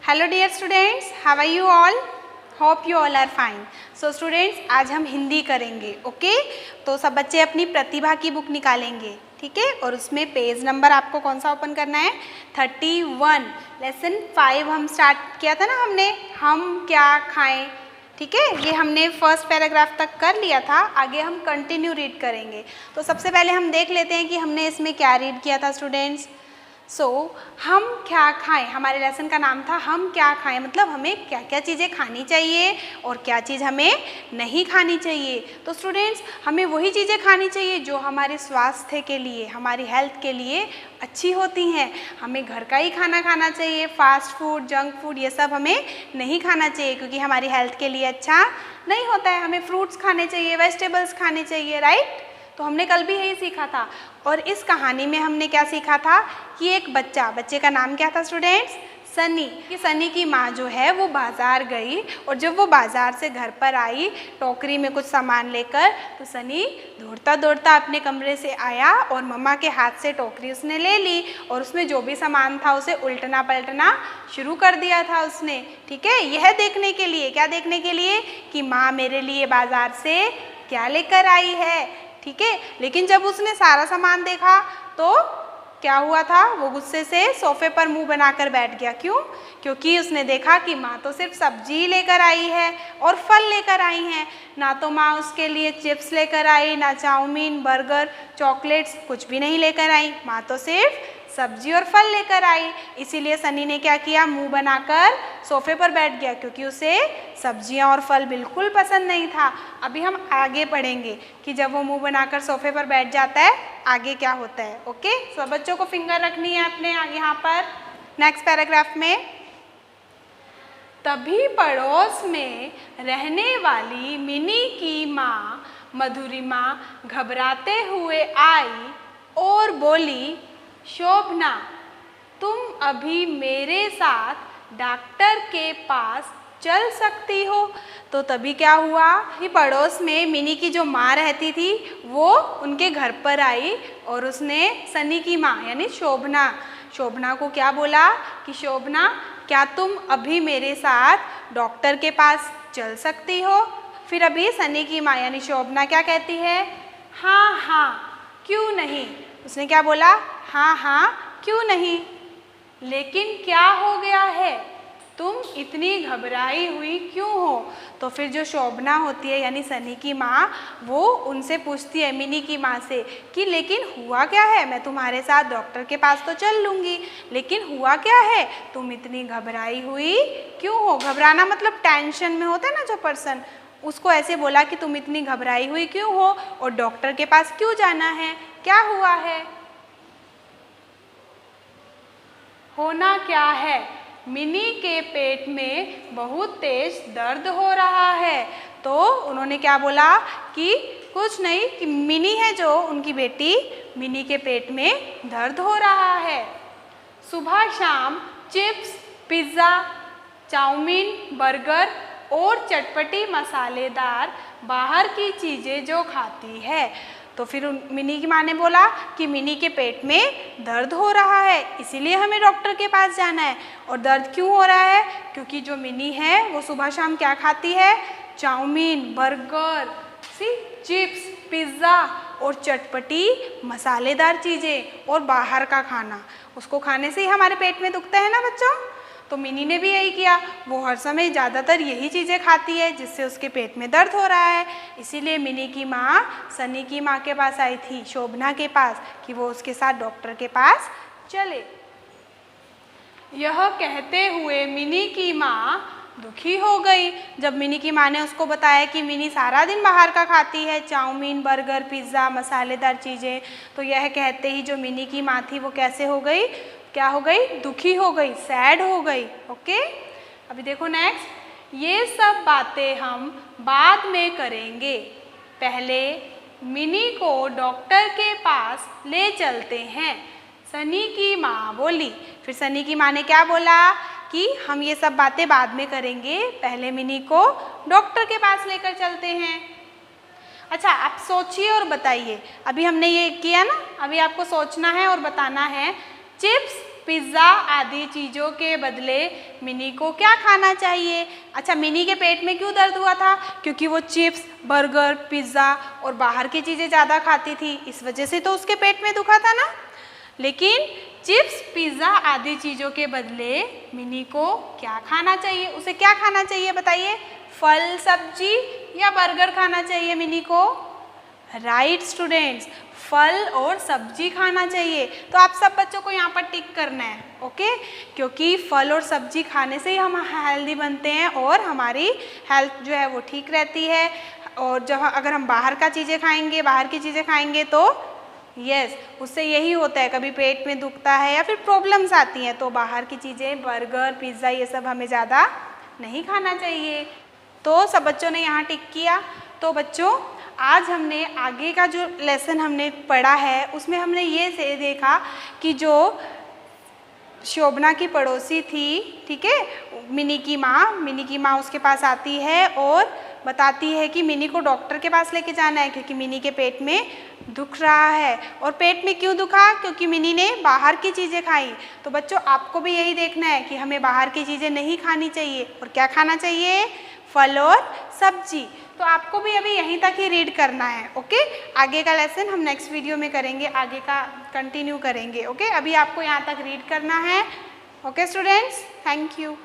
Hello dear students, how are you all? Hope you all are fine. So students, आज हम हिंदी करेंगे। Okay तो सब बच्चे अपनी प्रतिभा की बुक निकालेंगे, ठीक है। और उसमें पेज नंबर आपको कौन सा ओपन करना है? 31। लेसन 5 हम स्टार्ट किया था ना हमने, हम क्या खाएं, ठीक है। ये हमने फर्स्ट पैराग्राफ तक कर लिया था, आगे हम कंटिन्यू रीड करेंगे। तो सबसे पहले हम देख लेते हैं कि हमने इसमें क्या रीड किया था स्टूडेंट्स। हम क्या खाएं, हमारे लेसन का नाम था हम क्या खाएं, मतलब हमें क्या क्या चीज़ें खानी चाहिए और क्या चीज़ हमें नहीं खानी चाहिए। तो स्टूडेंट्स, हमें वही चीज़ें खानी चाहिए जो हमारे स्वास्थ्य के लिए, हमारी हेल्थ के लिए अच्छी होती हैं। हमें घर का ही खाना खाना चाहिए, फास्ट फूड, जंक फूड ये सब हमें नहीं खाना चाहिए क्योंकि हमारी हेल्थ के लिए अच्छा नहीं होता है। हमें फ्रूट्स खाने चाहिए, वेजिटेबल्स खाने चाहिए, राइट। तो हमने कल भी यही सीखा था। और इस कहानी में हमने क्या सीखा था कि एक बच्चे का नाम क्या था स्टूडेंट्स? सनी। कि सनी की माँ जो है वो बाज़ार गई और जब वो बाज़ार से घर पर आई टोकरी में कुछ सामान लेकर, तो सनी दौड़ता दौड़ता अपने कमरे से आया और मम्मा के हाथ से टोकरी उसने ले ली और उसमें जो भी सामान था उसे उल्टना पलटना शुरू कर दिया था उसने, ठीक है। यह देखने के लिए, क्या देखने के लिए? कि माँ मेरे लिए बाज़ार से क्या लेकर आई है, ठीक है। लेकिन जब उसने सारा सामान देखा तो क्या हुआ था? वो गुस्से से सोफे पर मुंह बनाकर बैठ गया। क्यों? क्योंकि उसने देखा कि माँ तो सिर्फ सब्जी लेकर आई है और फल लेकर आई हैं। ना तो माँ उसके लिए चिप्स लेकर आई, ना चाउमीन, बर्गर, चॉकलेट्स, कुछ भी नहीं लेकर आई। माँ तो सिर्फ सब्जी और फल लेकर आई। इसीलिए सनी ने क्या किया? मुंह बनाकर सोफे पर बैठ गया क्योंकि उसे सब्जियां और फल बिल्कुल पसंद नहीं था। अभी हम आगे पढ़ेंगे कि जब वो मुंह बनाकर सोफे पर बैठ जाता है आगे क्या होता है। ओके, सब बच्चों को फिंगर रखनी है अपने आगे यहाँ पर नेक्स्ट पैराग्राफ में। तभी पड़ोस में रहने वाली मिनी की माँ मधुरिमा घबराते हुए आई और बोली, शोभना, तुम अभी मेरे साथ डॉक्टर के पास चल सकती हो। तो तभी क्या हुआ कि पड़ोस में मिनी की जो माँ रहती थी वो उनके घर पर आई और उसने सनी की माँ यानी शोभना को क्या बोला कि शोभना, क्या तुम अभी मेरे साथ डॉक्टर के पास चल सकती हो? फिर अभी सनी की माँ यानी शोभना क्या कहती है? हाँ हाँ, क्यों नहीं। उसने क्या बोला? हाँ हाँ, क्यों नहीं। लेकिन क्या हो गया है? तुम इतनी घबराई हुई क्यों हो? तो फिर जो शोभना होती है यानी सनी की माँ, वो उनसे पूछती है मिनी की माँ से कि लेकिन हुआ क्या है? मैं तुम्हारे साथ डॉक्टर के पास तो चल लूँगी, लेकिन हुआ क्या है? तुम इतनी घबराई हुई क्यों हो? घबराना मतलब टेंशन में होता है ना जो पर्सन, उसको ऐसे बोला कि तुम इतनी घबराई हुई क्यों हो और डॉक्टर के पास क्यों जाना है, क्या हुआ है? होना क्या है? मिनी के पेट में बहुत तेज दर्द हो रहा है। तो उन्होंने क्या बोला कि कुछ नहीं, कि मिनी है जो उनकी बेटी, मिनी के पेट में दर्द हो रहा है। सुबह शाम चिप्स, पिज़्ज़ा, चाउमीन, बर्गर और चटपटी मसालेदार बाहर की चीज़ें जो खाती है। तो फिर मिनी की माँ ने बोला कि मिनी के पेट में दर्द हो रहा है, इसीलिए हमें डॉक्टर के पास जाना है। और दर्द क्यों हो रहा है? क्योंकि जो मिनी है वो सुबह शाम क्या खाती है? चाउमीन, बर्गर, चिप्स, पिज़्ज़ा और चटपटी मसालेदार चीज़ें और बाहर का खाना, उसको खाने से ही हमारे पेट में दुखता है ना बच्चों। तो मिनी ने भी यही किया, वो हर समय ज़्यादातर यही चीज़ें खाती है जिससे उसके पेट में दर्द हो रहा है। इसीलिए मिनी की माँ सनी की माँ के पास आई थी, शोभना के पास, कि वो उसके साथ डॉक्टर के पास चले। यह कहते हुए मिनी की माँ दुखी हो गई जब मिनी की माँ ने उसको बताया कि मिनी सारा दिन बाहर का खाती है, चाउमीन, बर्गर, पिज़्ज़ा, मसालेदार चीज़ें। तो यह कहते ही जो मिनी की माँ थी वो कैसे हो गई? क्या हो गई? दुखी हो गई, सैड हो गई। ओके, अभी देखो नेक्स्ट। ये सब बातें हम बाद में करेंगे, पहले मिनी को डॉक्टर के पास ले चलते हैं, सनी की माँ बोली। फिर सनी की माँ ने क्या बोला कि हम ये सब बातें बाद में करेंगे, पहले मिनी को डॉक्टर के पास लेकर चलते हैं। अच्छा, आप सोचिए और बताइए। अभी हमने ये किया ना, अभी आपको सोचना है और बताना है। चिप्स, पिज़्ज़ा आदि चीज़ों के बदले मिनी को क्या खाना चाहिए? अच्छा, मिनी के पेट में क्यों दर्द हुआ था? क्योंकि वो चिप्स, बर्गर, पिज़्ज़ा और बाहर की चीज़ें ज़्यादा खाती थी, इस वजह से तो उसके पेट में दुखा था ना। लेकिन चिप्स, पिज़्ज़ा आदि चीज़ों के बदले मिनी को क्या खाना चाहिए? उसे क्या खाना चाहिए बताइए? फल, सब्जी या बर्गर खाना चाहिए मिनी को? राइट स्टूडेंट्स, फल और सब्जी खाना चाहिए। तो आप सब बच्चों को यहाँ पर टिक करना है, ओके? क्योंकि फल और सब्जी खाने से ही हम हेल्दी बनते हैं और हमारी हेल्थ जो है वो ठीक रहती है। और जब अगर हम बाहर की चीज़ें खाएंगे तो यस, उससे यही होता है, कभी पेट में दुखता है या फिर प्रॉब्लम्स आती हैं। तो बाहर की चीज़ें, बर्गर, पिज़्ज़ा, ये सब हमें ज़्यादा नहीं खाना चाहिए। तो सब बच्चों ने यहाँ टिक किया। तो बच्चों, आज हमने आगे का जो लेसन हमने पढ़ा है उसमें हमने ये से देखा कि जो शोभना की पड़ोसी थी, ठीक है, मिनी की माँ उसके पास आती है और बताती है कि मिनी को डॉक्टर के पास लेके जाना है क्योंकि मिनी के पेट में दुख रहा है। और पेट में क्यों दुखा? क्योंकि मिनी ने बाहर की चीज़ें खाई। तो बच्चों, आपको भी यही देखना है कि हमें बाहर की चीज़ें नहीं खानी चाहिए और क्या खाना चाहिए? फल और सब्जी। तो आपको भी अभी यहीं तक ही रीड करना है, ओके? आगे का लेसन हम नेक्स्ट वीडियो में करेंगे, आगे का कंटिन्यू करेंगे, ओके? अभी आपको यहाँ तक रीड करना है, ओके स्टूडेंट्स? Thank you.